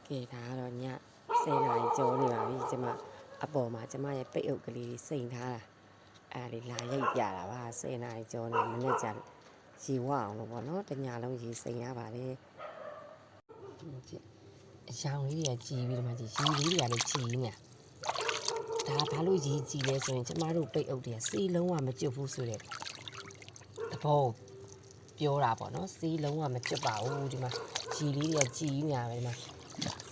ကဲဒါကတော့ည10 နာရီကျော်နေပါပြီကျမအပေါ်မှာကျမရဲ့ပိတ်အုပ်ကလေးစိန်ထားတာအဲ့ဒီလာရိတ်ပြတာပါ10 နာရီကျော်နေမနေ့ကျရေဝအောင်လို့ပေါ့နော်တညာလုံးရေစိန်ရပါတယ်အရောင်လေးတွေကကြည်ပြီးတော့မှရေလေးတွေကလည်းကြည်နေဒါဘာလို့ရေကြည်လဲဆိုရင်ကျမတို့ပိတ်အုပ်တွေကစေးလုံးဝမကျွတ်ဘူးဆိုတဲ့သဘောပြောတာပေါ့နော်စေးလုံးဝမကျွတ်ပါဘူးဒီမှာရေလေးတွေကကြည်နေတာပဲဒီမှာ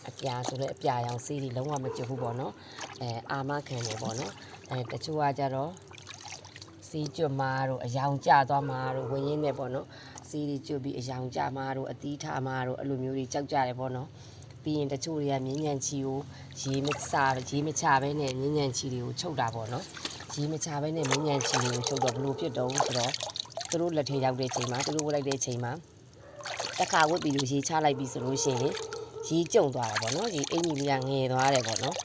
အပြာဆိုတဲ့အပြာရောင်စေးတွေလုံးဝမကျွတ်ဘူးပေါ့နော်အာမခံတယ်ပေါ့နော်တချို့ကကြတော့စေးကျွတ်မှာတို့အယောင်ကျသွားမှာတို့ဝင်ရင်းနဲ့ပေါ့နော်စေးတွေကျွတ်ပြီးအယောင်ကျမှာတို့အသီးထားမှာတို့အဲ့လိုမျိုးတွေကြောက်ကြတယ်ပေါ့နော်ပြီးရင်တချို့တွေကမြင်းညံချီကိုရေမချဘဲနဲ့မြင်းညံချီတွေကိုချုပ်တာပေါ့နော်ရေမချဘဲနဲ့မြင်းညံချီတွေကိုချုပ်တော့ဘလို့ဖြစ်တော့ဆိုတော့သူတို့လက်ထဲရောက်တဲ့ချိန်မှာသူတို့ဝတ်လိုက်တဲ့ချိန်မှာတစ်ခါဝတ်ပြီးလို့ရေချလိုက်ပြီဆိုလို့ရှိရင်ရေကျုံသွားတာပေါ့နော်ဒီအင်ကြီးလေးကငယ်သွားတယ်ပေါ့နော်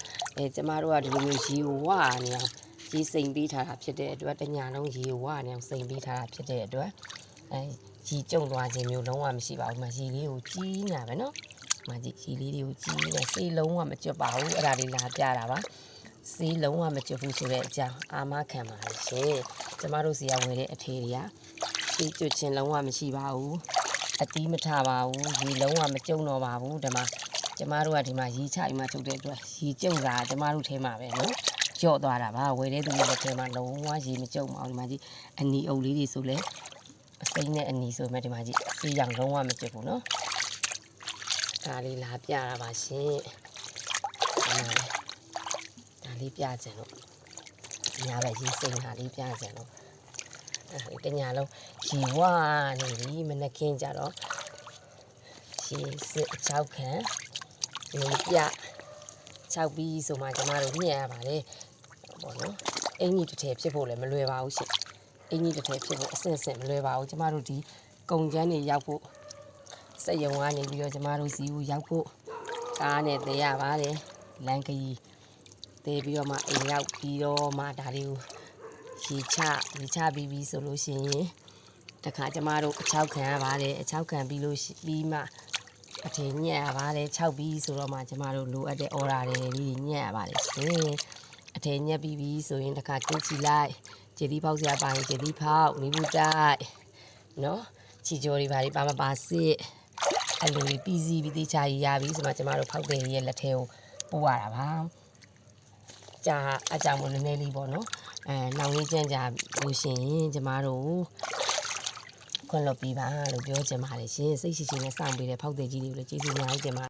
ကျမတို့ကဒီလိုမျိုးရေကိုဝါနေအောင်ရေစိမ်ပေးထားတာဖြစ်တဲ့အတွက်တညာလုံးရေဝါနေအောင်စိမ်ပေးထားတာဖြစ်တဲ့အတွက်ရေကျုံသွားခြင်းမျိုးလုံးဝမရှိပါဘူး။ရေလေးကိုကြီးညာပဲနော်။ရေလေးတွေကိုကြီးနေစေးလုံးဝမကျွတ်ပါဘူး။အဲ့ဒါလေးလာပြတာပါ။စေးလုံးဝမကျွတ်ဘူးဆိုတဲ့အကြောင်းအာမခံပါရှင်။ကျမတို့စီကဝယ်တဲ့အထေတွေကစေးကျွတ်ခြင်းလုံးဝမရှိပါဘူး။အတီးမထပါဘူး။ရေလုံးဝမကျုံတော့ပါဘူးဒီမှာကျမတို့ကဒီမှာရေချပြီးမှထုတ်တဲ့အတွက်ရေကျုံတာကျမတို့ထဲမှာပဲနော်။ကြော့သွားတာပါဝယ်တဲ့သူတွေလက်ထဲမှာလုံးဝရေမကျုံပါဘူးဒီမှာကြီးအနီအုပ်လေးတွေဆိုလဲအစိမ်းနဲ့အနီဆိုမှဒီမှာကြီးစေးရောင်လုံးဝမကျွတ်ဘူးနော်ဒါလေးလာပြတာပါရှင်ဒါလေးပြချင်လို့ညာပဲရေစိမ်းဟာလေးပြချင်လို့တညာလုံးရေဝါနေပြီမနှခင်းကြတော့ရေစစ်6ခန်းရေပြ6ပြီးဆိုမှကျမတို့ညှက်ရပါတယ်ပေါ့နော်အင်ကြီးတစ်ထည်ဖြစ်ဖို့လည်းမလွယ်ပါဘူးရှင်အင်ကြီးတစ်ထည်ဖြစ်ဖို့အဆင့်ဆင့်မလွယ်ပါဘူးကျမတို့ဒီကုံကျန်းတွေရောက်ဖို့စက်ရုံကနေပြီးတော့ကျမတို့စီကိုရောက်ဖို့ကားနဲ့တည်ရပါတယ်လမ်းခရီးတည်ပြီးတော့မှအိမ်ရောက်ပြီးတော့မှဒါလေးကိုရေချပြီးဆိုလို့ရှိရင်တခါကျမတို့အချောက်ခံရပါတယ်အချောက်ခံပြီးလို့ပြီးမှအထည်ညက်ရပါတယ်6ပြီးဆိုတော့မှကျမတို့လိုအပ်တဲ့ order တွေလေးညက်ရပါတယ်ရှင်အထည်ညက်ပြီးဆိုရင်တခါကျင်းချီလိုက်ခြေသီးဖောက်စရာပါရင်ခြေသီးဖောက်မိဘူးတိုက်နော်ချီကြော်တွေပါပါမပါစစ်အဲ့လိုပြီးစီးပြီးတေးချာရပြီဆိုမှကျမတို့ဖောက်တဲ့ရဲ့လက်ထဲကိုပို့ရတာပါကြာအကြောင်းမနည်းနည်းလေးပေါ့နော်နောင်လေးကြမ်းကြလို့ရှိရင်ကျမတို့ခွင့်လွှတ်ပြီးပါလို့ပြောချင်ပါတယ်ရှင်စိတ်ရှိရှိနဲ့စောင့်ပေးတဲ့ဖောက်တဲ့ကြီးတွေကိုလည်းကျေးဇူးများကြီးတင်ပါ